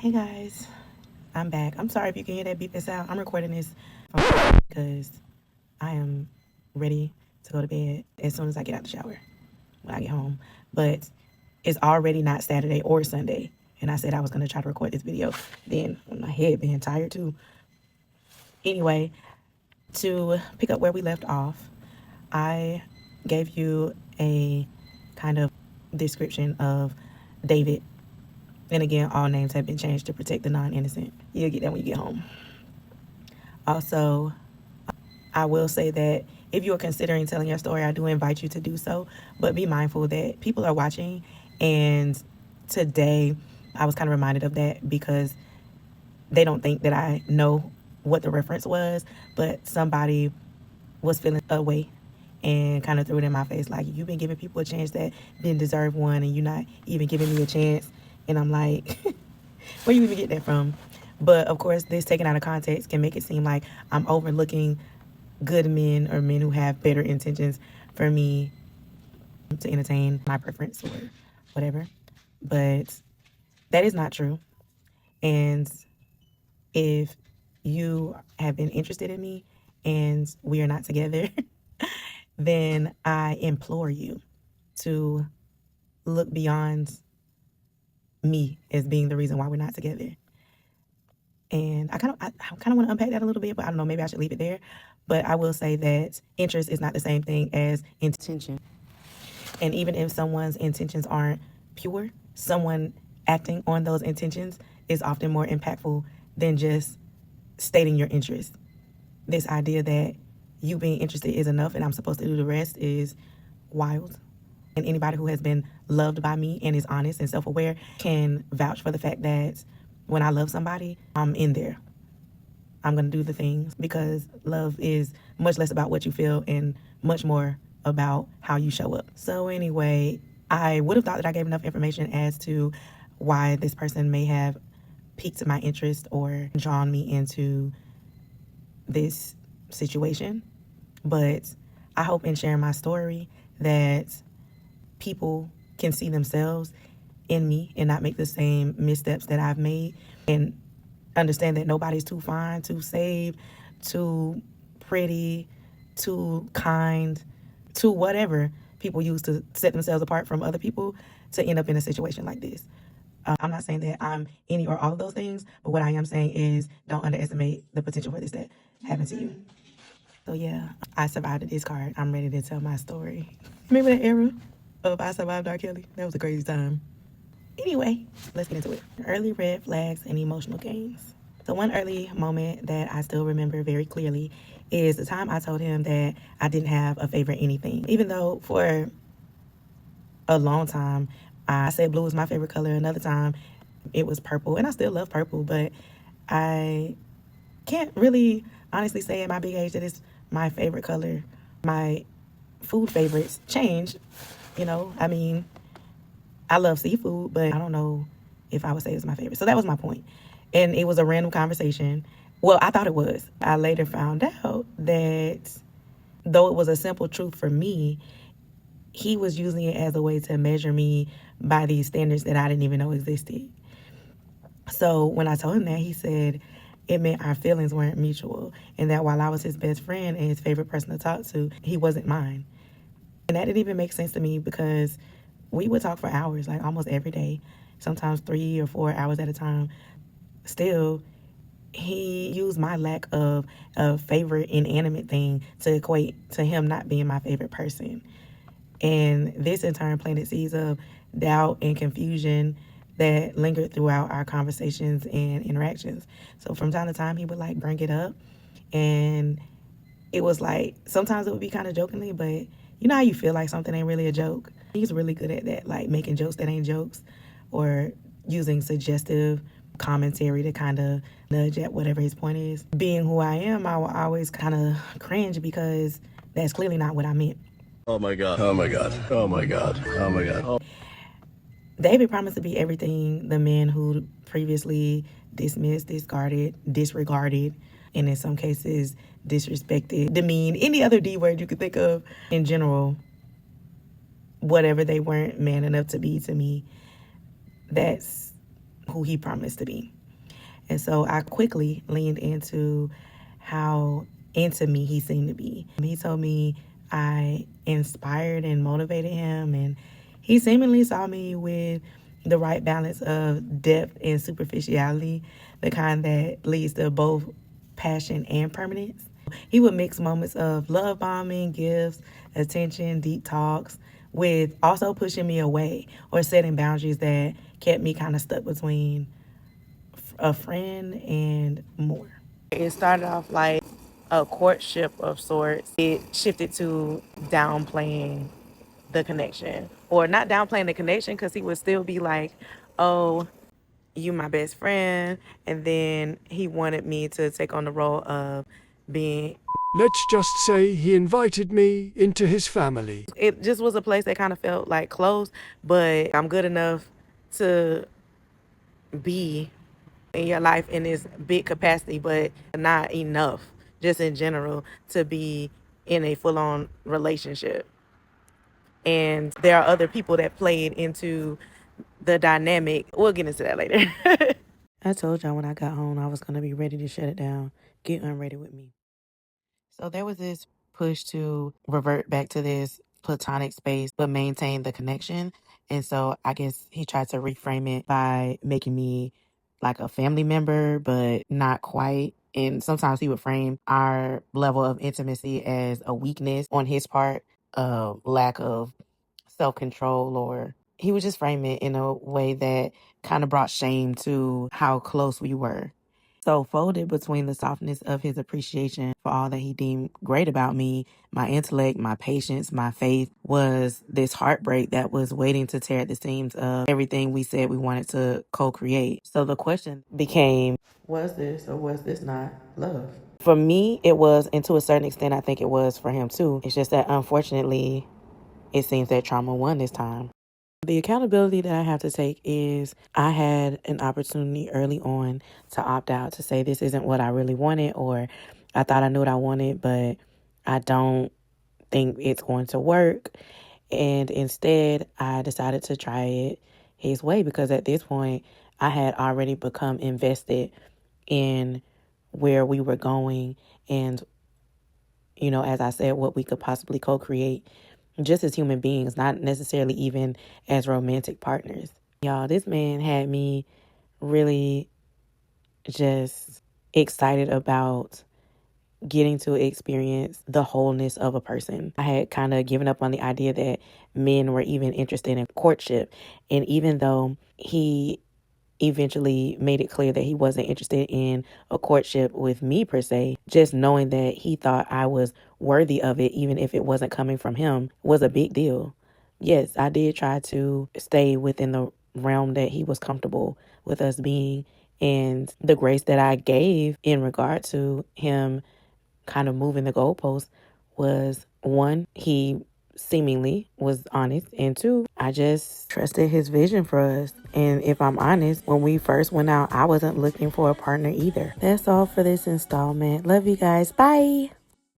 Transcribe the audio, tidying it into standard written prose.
Hey guys, I'm back. I'm sorry if you can hear that beeping sound. I'm recording this because I am ready to go to bed as soon as I get out the shower when I get home. But it's already not Saturday or Sunday. And I said I was going to try to record this video then with my head being tired too. Anyway, to pick up where we left off, I gave you a kind of description of David. And again, all names have been changed to protect the non-innocent. You'll get that when you get home. Also, I will say that if you are considering telling your story, I do invite you to do so. But be mindful that people are watching. And today, I was kind of reminded of that because they don't think that I know what the reference was. But somebody was feeling a way and kind of threw it in my face like, you've been giving people a chance that didn't deserve one, and you're not even giving me a chance. And I'm like, where you even get that from? But of course, this taken out of context can make it seem like I'm overlooking good men or men who have better intentions for me to entertain my preference or whatever. But that is not true. And if you have been interested in me and we are not together, then I implore you to look beyond me as being the reason why we're not together. And I kind of want to unpack that a little bit, but I don't know, maybe I should leave it there. But I will say that interest is not the same thing as intention. And even if someone's intentions aren't pure, someone acting on those intentions is often more impactful than just stating your interest. This idea that you being interested is enough and I'm supposed to do the rest is wild. And anybody who has been loved by me and is honest and self-aware can vouch for the fact that when I love somebody, I'm in there. I'm going to do the things because love is much less about what you feel and much more about how you show up. So anyway, I would have thought that I gave enough information as to why this person may have piqued my interest or drawn me into this situation. But I hope in sharing my story that people can see themselves in me and not make the same missteps that I've made, and understand that nobody's too fine, too saved, too pretty, too kind, too whatever people use to set themselves apart from other people to end up in a situation like this. I'm not saying that I'm any or all of those things, but what I am saying is don't underestimate the potential for this that happened to you. So yeah, I survived the discard. I'm ready to tell my story. Remember that era of I Survived R. Kelly? That was a crazy time. Anyway, let's get into it. Early red flags and emotional games. So one early moment that I still remember very clearly is the time I told him that I didn't have a favorite anything. Even though for a long time I said blue was my favorite color. Another time it was purple, and I still love purple, but I can't really honestly say at my big age that it's my favorite color. My food favorites change, I mean, I love seafood, but I don't know if I would say it's my favorite. So that was my point. And it was a random conversation. Well, I thought it was. I later found out that though it was a simple truth for me, he was using it as a way to measure me by these standards that I didn't even know existed. So when I told him that, he said it meant our feelings weren't mutual, and that while I was his best friend and his favorite person to talk to, he wasn't mine. And that didn't even make sense to me because we would talk for hours, like almost every day, sometimes 3 or 4 hours at a time. Still, he used my lack of a favorite inanimate thing to equate to him not being my favorite person. And this in turn planted seeds of doubt and confusion that lingered throughout our conversations and interactions. So from time to time, he would bring it up. And it was like, sometimes it would be kind of jokingly, but you know how you feel like something ain't really a joke? He's really good at that, like making jokes that ain't jokes or using suggestive commentary to kind of nudge at whatever his point is. Being who I am, I will always kind of cringe because that's clearly not what I meant. Oh my God. Oh my God. Oh my God. Oh my God. Oh. David promised to be everything the man who previously dismissed, discarded, disregarded, and in some cases disrespected, demeaned, any other D word you could think of in general, whatever they weren't man enough to be to me, that's who he promised to be. And so I quickly leaned into how into me he seemed to be. He told me I inspired and motivated him, and he seemingly saw me with the right balance of depth and superficiality, the kind that leads to both passion and permanence. He would mix moments of love bombing, gifts, attention, deep talks, with also pushing me away or setting boundaries that kept me kind of stuck between a friend and more. It started off like a courtship of sorts. It shifted to downplaying the connection, or not downplaying the connection, because he would still be like, oh, you my best friend. And then he wanted me to take on the role of being, let's just say he invited me into his family. it just was a place that kind of felt like close, but I'm good enough to be in your life in this big capacity, but not enough just in general to be in a full-on relationship. And there are other people that played into the dynamic. We'll get into that later. I told y'all when I got home I was going to be ready to shut it down. Get unready with me. So there was this push to revert back to this platonic space, but maintain the connection. And so I guess he tried to reframe it by making me like a family member, but not quite. And sometimes he would frame our level of intimacy as a weakness on his part, a lack of self control, or he would just frame it in a way that kind of brought shame to how close we were. So, folded between the softness of his appreciation for all that he deemed great about me, my intellect, my patience, my faith, was this heartbreak that was waiting to tear at the seams of everything we said we wanted to co-create. So the question became, was this or was this not love? For me, it was, and to a certain extent, I think it was for him too. It's just that unfortunately, it seems that trauma won this time. The accountability that I have to take is I had an opportunity early on to opt out, to say this isn't what I really wanted, or I thought I knew what I wanted, but I don't think it's going to work. And instead, I decided to try it his way, because at this point, I had already become invested in where we were going and, as I said, what we could possibly co-create just as human beings, not necessarily even as romantic partners. Y'all, this man had me really just excited about getting to experience the wholeness of a person. I had kind of given up on the idea that men were even interested in courtship. And even though he eventually made it clear that he wasn't interested in a courtship with me per se, just knowing that he thought I was worthy of it, even if it wasn't coming from him, was a big deal. Yes, I did try to stay within the realm that he was comfortable with us being. And the grace that I gave in regard to him kind of moving the goalposts was, one, he seemingly was honest, and two, I just trusted his vision for us. And if I'm honest, when we first went out, I wasn't looking for a partner either. That's all for this installment. Love you guys. Bye.